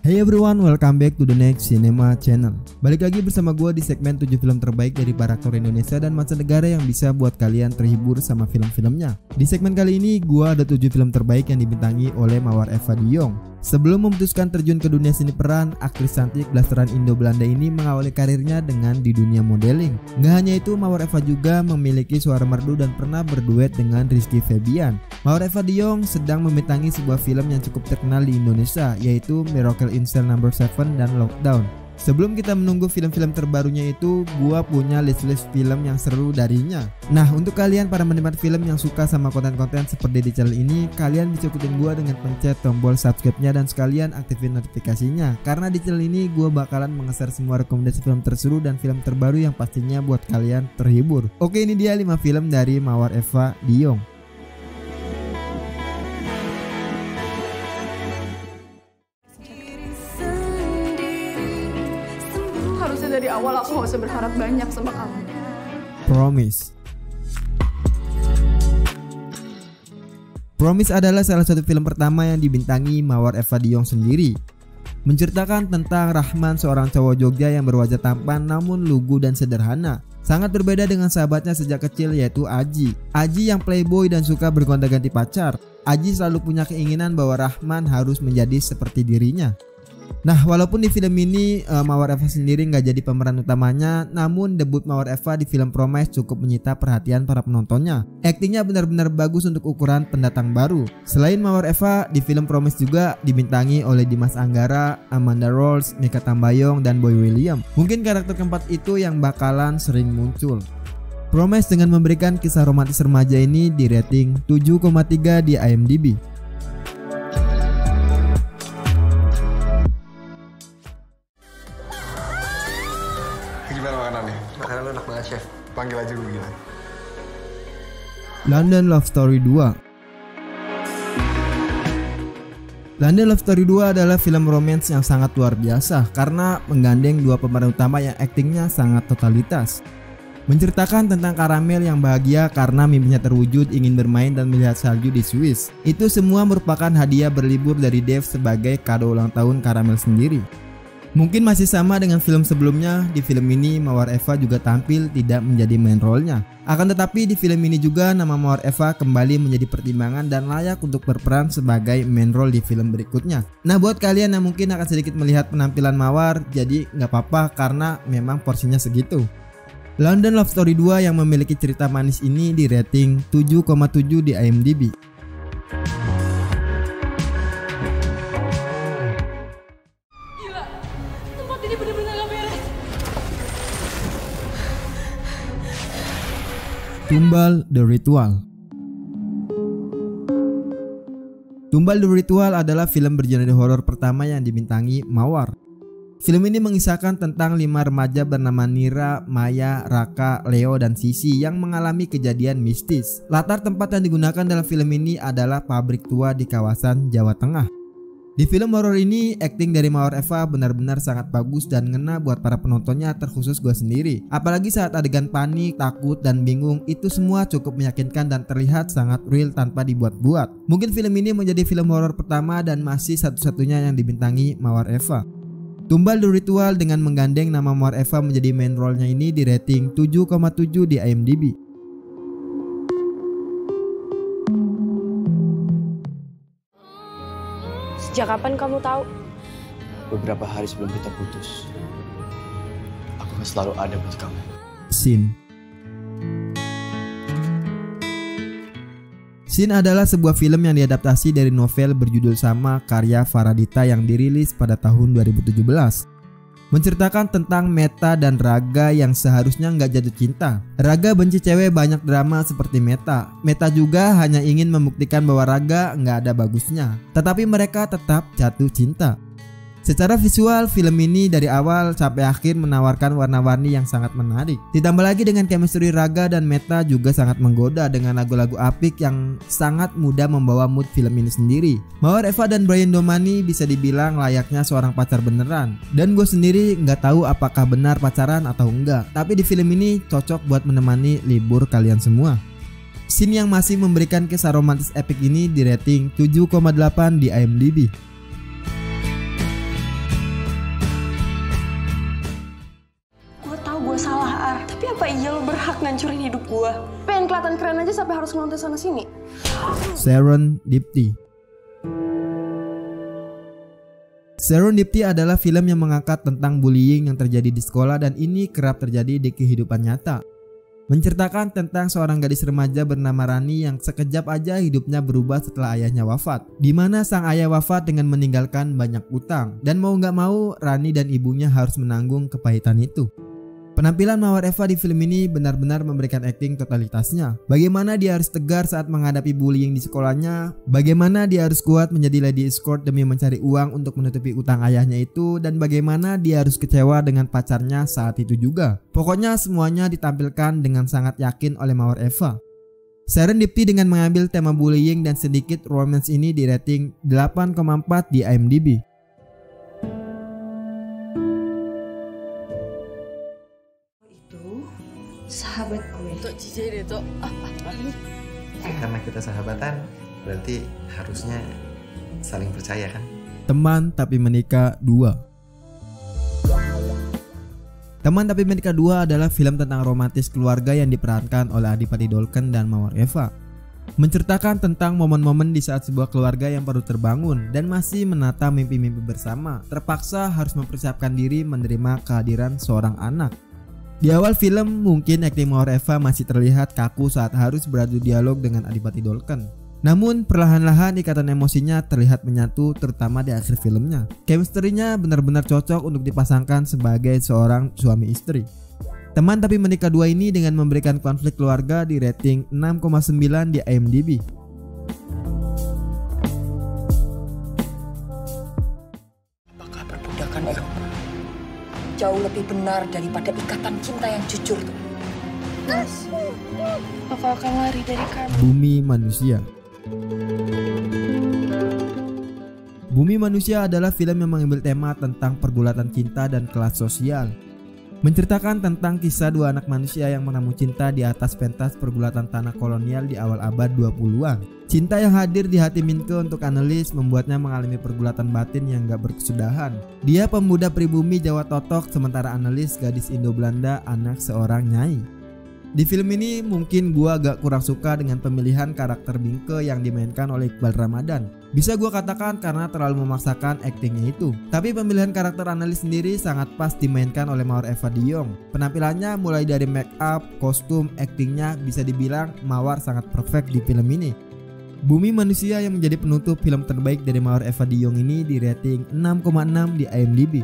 Hey everyone, welcome back to the next Cinema Channel. Balik lagi bersama gue di segmen 7 film terbaik dari para aktor Indonesia dan mancanegara yang bisa buat kalian terhibur sama film-filmnya. Di segmen kali ini gue ada 7 film terbaik yang dibintangi oleh Mawar Eva Diong. Sebelum memutuskan terjun ke dunia seni peran, aktris cantik blasteran Indo-Belanda ini mengawali karirnya dengan di dunia modeling. Gak hanya itu, Mawar Eva juga memiliki suara merdu dan pernah berduet dengan Rizky Febian. Mawar Eva Diong sedang membintangi sebuah film yang cukup terkenal di Indonesia, yaitu Miracle in Cell No. 7 dan Lockdown. Sebelum kita menunggu film-film terbarunya itu, gua punya list-list film yang seru darinya. Nah, untuk kalian para penikmat film yang suka sama konten-konten seperti di channel ini, kalian bisa ikutin gua dengan pencet tombol subscribe-nya dan sekalian aktifin notifikasinya. Karena di channel ini gua bakalan mengeser semua rekomendasi film terseru dan film terbaru yang pastinya buat kalian terhibur. Oke, ini dia 5 film dari Mawar Eva Diong. Dari awal aku gak usah berharap banyak sama kamu. Promise adalah salah satu film pertama yang dibintangi Mawar Eva Diong sendiri. Menceritakan tentang Rahman, seorang cowok Jogja yang berwajah tampan namun lugu dan sederhana. Sangat berbeda dengan sahabatnya sejak kecil, yaitu Aji. Aji yang playboy dan suka bergonta-ganti pacar. Aji selalu punya keinginan bahwa Rahman harus menjadi seperti dirinya. Nah, walaupun di film ini Mawar Eva sendiri nggak jadi pemeran utamanya, namun debut Mawar Eva di film Promise cukup menyita perhatian para penontonnya. Aktingnya benar-benar bagus untuk ukuran pendatang baru. Selain Mawar Eva, di film Promise juga dibintangi oleh Dimas Anggara, Amanda Rolls, Mikha Tambayong, dan Boy William. Mungkin karakter keempat itu yang bakalan sering muncul. Promise dengan memberikan kisah romantis remaja ini di rating 7,3 di IMDb. Gimana makanannya? Makanan lu enak banget, chef. Panggil aja gue gila. London Love Story 2. London Love Story 2 adalah film romance yang sangat luar biasa karena menggandeng dua pemeran utama yang aktingnya sangat totalitas. Menceritakan tentang Karamel yang bahagia karena mimpinya terwujud ingin bermain dan melihat salju di Swiss. Itu semua merupakan hadiah berlibur dari Dave sebagai kado ulang tahun Karamel sendiri. Mungkin masih sama dengan film sebelumnya, di film ini Mawar Eva juga tampil tidak menjadi main role-nya. Akan tetapi di film ini juga nama Mawar Eva kembali menjadi pertimbangan dan layak untuk berperan sebagai main role di film berikutnya. Nah, buat kalian yang mungkin akan sedikit melihat penampilan Mawar, jadi nggak apa-apa karena memang porsinya segitu. London Love Story 2 yang memiliki cerita manis ini di rating 7,7 di IMDb. Tumbal The Ritual. Tumbal The Ritual adalah film bergenre horor pertama yang dibintangi Mawar. Film ini mengisahkan tentang 5 remaja bernama Nira, Maya, Raka, Leo, dan Sisi yang mengalami kejadian mistis. Latar tempat yang digunakan dalam film ini adalah pabrik tua di kawasan Jawa Tengah. Di film horor ini, akting dari Mawar Eva benar-benar sangat bagus dan ngena buat para penontonnya, terkhusus gue sendiri. Apalagi saat adegan panik, takut, dan bingung, itu semua cukup meyakinkan dan terlihat sangat real tanpa dibuat-buat. Mungkin film ini menjadi film horor pertama dan masih satu-satunya yang dibintangi Mawar Eva. Tumbal The Ritual dengan menggandeng nama Mawar Eva menjadi main role-nya ini di rating 7,7 di IMDb. Sejak kapan kamu tahu? Beberapa hari sebelum kita putus, aku akan selalu ada buat kamu. Sin. Sin adalah sebuah film yang diadaptasi dari novel berjudul sama karya Faradita yang dirilis pada tahun 2017. Menceritakan tentang Meta dan Raga yang seharusnya nggak jatuh cinta. Raga benci cewek banyak drama seperti Meta. Meta juga hanya ingin membuktikan bahwa Raga nggak ada bagusnya. Tetapi mereka tetap jatuh cinta. Secara visual, film ini dari awal sampai akhir menawarkan warna-warni yang sangat menarik. Ditambah lagi dengan chemistry Raga dan Meta juga sangat menggoda dengan lagu-lagu apik yang sangat mudah membawa mood film ini sendiri. Mawar Eva dan Brian Domani bisa dibilang layaknya seorang pacar beneran. Dan gue sendiri nggak tahu apakah benar pacaran atau enggak. Tapi di film ini cocok buat menemani libur kalian semua. Scene yang masih memberikan kisah romantis epik ini di rating 7,8 di IMDb. aja lo berhak ngancurin hidup gue. Pengen kelihatan keren aja sampai harus ngelontes sana sini. Serendipity. Serendipity adalah film yang mengangkat tentang bullying yang terjadi di sekolah dan ini kerap terjadi di kehidupan nyata. Menceritakan tentang seorang gadis remaja bernama Rani yang sekejap aja hidupnya berubah setelah ayahnya wafat. Di mana sang ayah wafat dengan meninggalkan banyak utang dan mau gak mau Rani dan ibunya harus menanggung kepahitan itu. Penampilan Mawar Eva di film ini benar-benar memberikan akting totalitasnya. Bagaimana dia harus tegar saat menghadapi bullying di sekolahnya, bagaimana dia harus kuat menjadi lady escort demi mencari uang untuk menutupi utang ayahnya itu, dan bagaimana dia harus kecewa dengan pacarnya saat itu juga. Pokoknya semuanya ditampilkan dengan sangat yakin oleh Mawar Eva. Serendipity dengan mengambil tema bullying dan sedikit romance ini di rating 8,4 di IMDb. Sahabat gue tuh jijik deh tuh. Karena kita sahabatan berarti harusnya saling percaya kan. Teman Tapi Menikah 2. Teman Tapi Menikah 2 adalah film tentang romantis keluarga yang diperankan oleh Adipati Dolken dan Mawar Eva. Menceritakan tentang momen-momen di saat sebuah keluarga yang baru terbangun dan masih menata mimpi-mimpi bersama terpaksa harus mempersiapkan diri menerima kehadiran seorang anak. Di awal film mungkin akting Mawar Eva masih terlihat kaku saat harus beradu dialog dengan Adipati Dolken. Namun perlahan-lahan ikatan emosinya terlihat menyatu terutama di akhir filmnya. Chemistry-nya benar-benar cocok untuk dipasangkan sebagai seorang suami istri. Teman Tapi Menikah 2 ini dengan memberikan konflik keluarga di rating 6,9 di IMDb. Apakah perbudakan Eropa jauh lebih benar daripada ikatan cinta yang jujur tuh? Aku akan lari dari kamu. Bumi Manusia. Bumi Manusia adalah film yang mengambil tema tentang pergulatan cinta dan kelas sosial. Menceritakan tentang kisah dua anak manusia yang menemukan cinta di atas pentas pergulatan tanah kolonial di awal abad 20-an. Cinta yang hadir di hati Minke untuk Annelies membuatnya mengalami pergulatan batin yang gak berkesudahan. Dia pemuda pribumi Jawa Totok sementara Annelies gadis Indo-Belanda anak seorang nyai. Di film ini mungkin gua agak kurang suka dengan pemilihan karakter Minke yang dimainkan oleh Iqbal Ramadan. Bisa gua katakan karena terlalu memaksakan aktingnya itu. Tapi pemilihan karakter Annelies sendiri sangat pas dimainkan oleh Mawar Eva Diong. Penampilannya mulai dari make up, kostum, aktingnya bisa dibilang Mawar sangat perfect di film ini. Bumi Manusia yang menjadi penutup film terbaik dari Mawar Eva Diong ini di rating 6,6 di IMDb.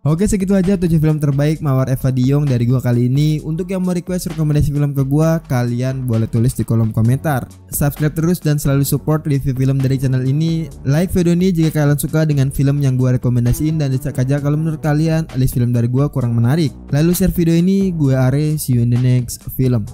Oke, segitu aja 7 film terbaik Mawar Eva Diong dari gua kali ini. Untuk yang mau request rekomendasi film ke gua, kalian boleh tulis di kolom komentar. Subscribe terus dan selalu support review film dari channel ini. Like video ini jika kalian suka dengan film yang gua rekomendasiin, dan dislike aja kalau menurut kalian list film dari gua kurang menarik. Lalu share video ini. Gue Are, see you in the next film.